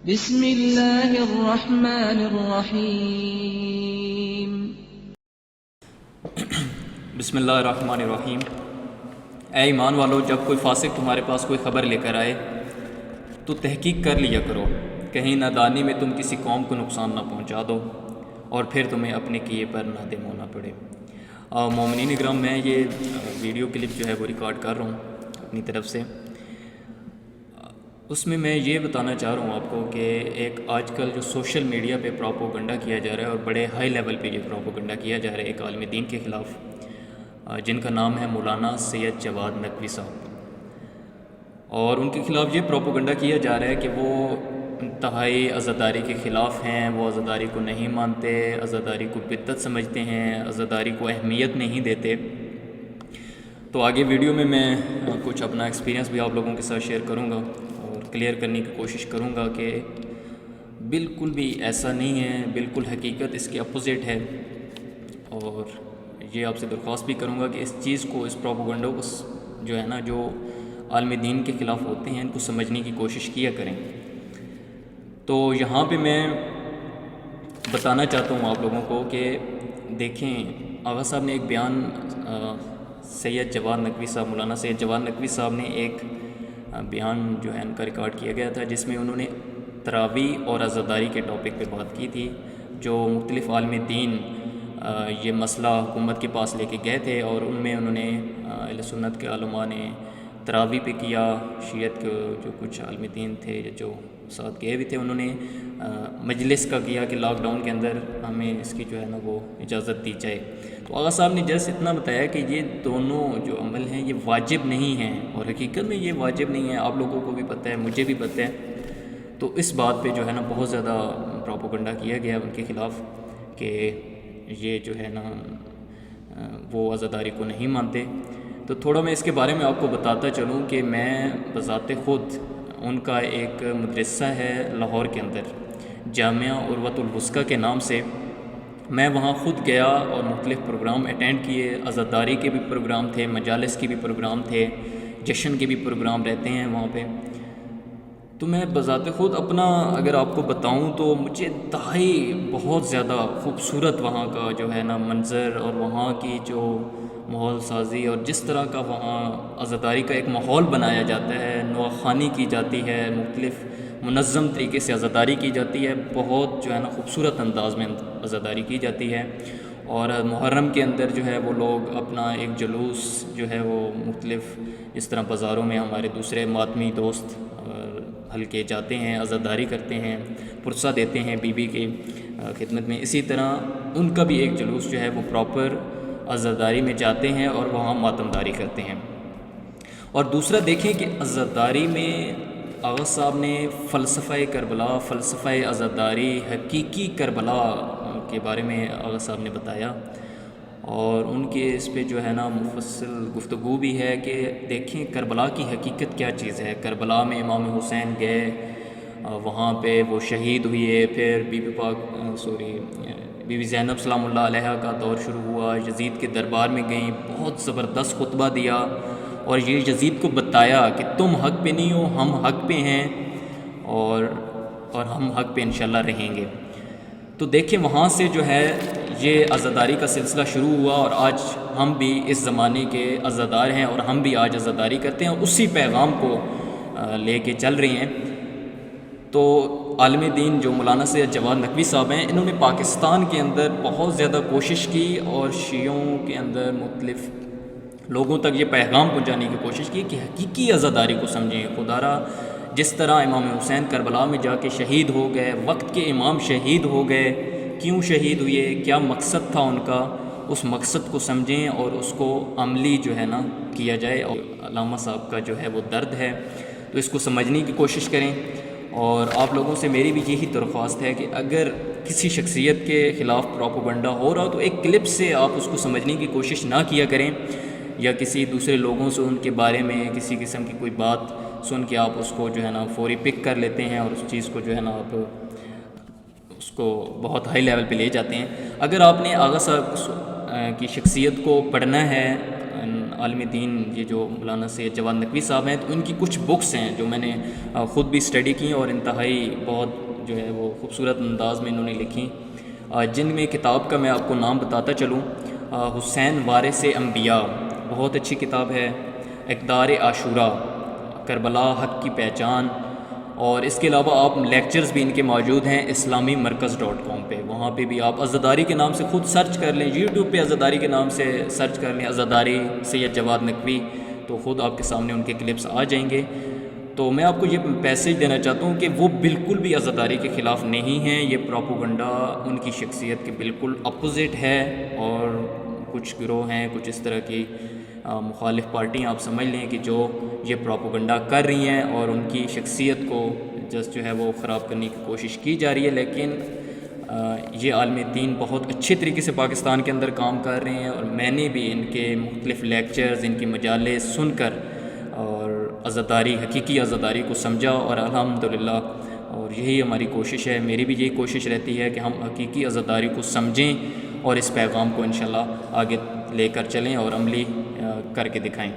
بسم اللہ الرحمن الرحیم۔ بسم اللہ الرحمن الرحیم۔ اے ایمان والو، جب کوئی فاسق تمہارے پاس کوئی خبر لے کر آئے تو تحقیق کر لیا کرو، کہیں نادانی میں تم کسی قوم کو نقصان نہ پہنچا دو اور پھر تمہیں اپنے کیے پر نادم ہونا پڑے۔ مومنین اکرام، میں یہ ویڈیو کلپ جو ہے وہ ریکارڈ کر رہا ہوں اپنی طرف سے۔ اس میں یہ بتانا چاہ رہا ہوں آپ کو کہ ایک آج کل جو سوشل میڈیا پہ پروپیگنڈا کیا جا رہا ہے اور بڑے ہائی لیول پہ یہ پروپیگنڈا کیا جا رہا ہے ایک عالم دین کے خلاف، جن کا نام ہے مولانا سید جواد نقوی صاحب، اور ان کے خلاف یہ پروپیگنڈا کیا جا رہا ہے کہ وہ انتہائی عزاداری کے خلاف ہیں، وہ عزاداری کو نہیں مانتے، عزاداری کو بدعت سمجھتے ہیں، عزاداری کو اہمیت نہیں دیتے۔ تو آگے ویڈیو میں کچھ اپنا ایکسپیرینس بھی آپ لوگوں کے ساتھ شیئر کروں گا اور کلیئر کرنے کی کوشش کروں گا کہ بالکل بھی ایسا نہیں ہے، بالکل حقیقت اس کے اپوزٹ ہے۔ اور یہ آپ سے درخواست بھی کروں گا کہ اس چیز کو، اس پروپیگنڈا کو جو ہے نا، جو عالم دین کے خلاف ہوتے ہیں، ان کو سمجھنے کی کوشش کیا کریں۔ تو یہاں پہ میں بتانا چاہتا ہوں آپ لوگوں کو کہ دیکھیں، آغا صاحب نے ایک بیان، سید جواد نقوی صاحب، مولانا سید جواد نقوی صاحب نے ایک بیان جو ہے ان کا ریکارڈ کیا گیا تھا، جس میں انہوں نے تراویح اور عزاداری کے ٹاپک پہ بات کی تھی۔ جو مختلف عالم دین یہ مسئلہ حکومت کے پاس لے کے گئے تھے، اور ان میں انہوں نے اہل سنت کے علماء نے تراویح پہ کیا، شیعت کے جو کچھ عالم دین تھے جو ساتھ گئے ہوئے تھے، انہوں نے مجلس کا کیا کہ لاک ڈاؤن کے اندر ہمیں اس کی جو ہے نا وہ اجازت دی جائے۔ تو آغا صاحب نے جیسے اتنا بتایا کہ یہ دونوں جو عمل ہیں یہ واجب نہیں ہیں، اور حقیقت میں یہ واجب نہیں ہے، آپ لوگوں کو بھی پتہ ہے، مجھے بھی پتہ ہے۔ تو اس بات پہ جو ہے نا بہت زیادہ پروپیگنڈا کیا گیا ان کے خلاف کہ یہ جو ہے نا وہ عزاداری کو نہیں مانتے۔ تو تھوڑا میں اس کے بارے میں آپ کو بتاتا چلوں کہ میں بذات خود، ان کا ایک مدرسہ ہے لاہور کے اندر، جامعہ عروۃ الوثقی کے نام سے، میں وہاں خود گیا اور مختلف پروگرام اٹینڈ کیے، عزاداری کے بھی پروگرام تھے، مجالس کے بھی پروگرام تھے، جشن کے بھی پروگرام رہتے ہیں وہاں پہ۔ تو میں بذات خود اپنا اگر آپ کو بتاؤں تو مجھے انتہائی بہت زیادہ خوبصورت وہاں کا جو ہے نا منظر، اور وہاں کی جو ماحول سازی، اور جس طرح کا وہاں عزاداری کا ایک ماحول بنایا جاتا ہے، نواخوانی کی جاتی ہے، مختلف منظم طریقے سے عزاداری کی جاتی ہے، بہت جو ہے نا خوبصورت انداز میں عزاداری کی جاتی ہے۔ اور محرم کے اندر جو ہے وہ لوگ اپنا ایک جلوس جو ہے وہ مختلف اس طرح بازاروں میں ہمارے دوسرے ماتمی دوست حلقے جاتے ہیں، عزاداری کرتے ہیں، پرسہ دیتے ہیں بی بی کی خدمت میں۔ اسی طرح ان کا بھی ایک جلوس جو ہے وہ پراپر عزاداری میں جاتے ہیں اور وہاں ماتمداری کرتے ہیں۔ اور دوسرا دیکھیں کہ عزاداری میں آغا صاحب نے فلسفہ کربلا، فلسفہ عزاداری، حقیقی کربلا کے بارے میں آغا صاحب نے بتایا، اور ان کے اس پہ جو ہے نا مفصل گفتگو بھی ہے کہ دیکھیں کربلا کی حقیقت کیا چیز ہے۔ کربلا میں امام حسین گئے، وہاں پہ وہ شہید ہوئے، پھر بی بی زینب سلام اللہ علیہ کا دور شروع ہوا، یزید کے دربار میں گئیں، بہت زبردست خطبہ دیا، اور یہ یزید کو بتایا کہ تم حق پہ نہیں ہو، ہم حق پہ ہیں، اور ہم حق پہ انشاءاللہ رہیں گے۔ تو دیکھیں وہاں سے جو ہے یہ عزاداری کا سلسلہ شروع ہوا، اور آج ہم بھی اس زمانے کے عزادار ہیں، اور ہم بھی آج عزاداری کرتے ہیں، اور اسی پیغام کو لے کے چل رہے ہیں۔ تو عالم دین جو مولانا سید جواد نقوی صاحب ہیں، انہوں نے پاکستان کے اندر بہت زیادہ کوشش کی، اور شیعوں کے اندر مختلف لوگوں تک یہ پیغام پہنچانے کی کوشش کی کہ حقیقی عزاداری کو سمجھیں۔ خدا را جس طرح امام حسین کربلا میں جا کے شہید ہو گئے، وقت کے امام شہید ہو گئے، کیوں شہید ہوئے، کیا مقصد تھا ان کا، اس مقصد کو سمجھیں اور اس کو عملی جو ہے نا کیا جائے۔ اور علامہ صاحب کا جو ہے وہ درد ہے، تو اس کو سمجھنے کی کوشش کریں۔ اور آپ لوگوں سے میری بھی یہی درخواست ہے کہ اگر کسی شخصیت کے خلاف پروپیگنڈا ہو رہا ہو تو ایک کلپ سے آپ اس کو سمجھنے کی کوشش نہ کیا کریں، یا کسی دوسرے لوگوں سے ان کے بارے میں کسی قسم کی کوئی بات سن کے آپ اس کو جو ہے نا فوری پک کر لیتے ہیں، اور اس چیز کو جو ہے نا آپ اس کو بہت ہائی لیول پہ لے جاتے ہیں۔ اگر آپ نے آغا صاحب کی شخصیت کو پڑھنا ہے، عالم دین یہ جو مولانا سید جواد نقوی صاحب ہیں، تو ان کی کچھ بکس ہیں جو میں نے خود بھی اسٹڈی کی اور انتہائی بہت جو ہے وہ خوبصورت انداز میں انہوں نے لکھی، جن میں کتاب کا میں آپ کو نام بتاتا چلوں، حسین وارث انبیاء بہت اچھی کتاب ہے، اقدار عاشورہ، کربلا حق کی پہچان، اور اس کے علاوہ آپ لیکچرز بھی ان کے موجود ہیں islamimerkaz.com پہ، وہاں پہ بھی آپ عزاداری کے نام سے خود سرچ کر لیں، یوٹیوب پہ عزاداری کے نام سے سرچ کر لیں عزاداری سید جواد نقوی، تو خود آپ کے سامنے ان کے کلپس آ جائیں گے۔ تو میں آپ کو یہ پیسیج دینا چاہتا ہوں کہ وہ بالکل بھی عزاداری کے خلاف نہیں ہیں، یہ پروپوگنڈا ان کی شخصیت کے بالکل اپوزٹ ہے، اور کچھ گروہ ہیں، کچھ اس طرح کی مخالف پارٹیاں آپ سمجھ لیں کہ جو یہ پروپوگنڈا کر رہی ہیں اور ان کی شخصیت کو جسٹ جو ہے وہ خراب کرنے کی کوشش کی جا رہی ہے، لیکن یہ عالم دین بہت اچھے طریقے سے پاکستان کے اندر کام کر رہے ہیں، اور میں نے بھی ان کے مختلف لیکچرز، ان کی مجالس سن کر اور عزاداری، حقیقی عزاداری کو سمجھا، اور الحمدللہ، اور یہی ہماری کوشش ہے، میری بھی یہی کوشش رہتی ہے کہ ہم حقیقی عزاداری کو سمجھیں اور اس پیغام کو انشاءاللہ آگے لے کر چلیں اور عملی کر کے دکھائیں۔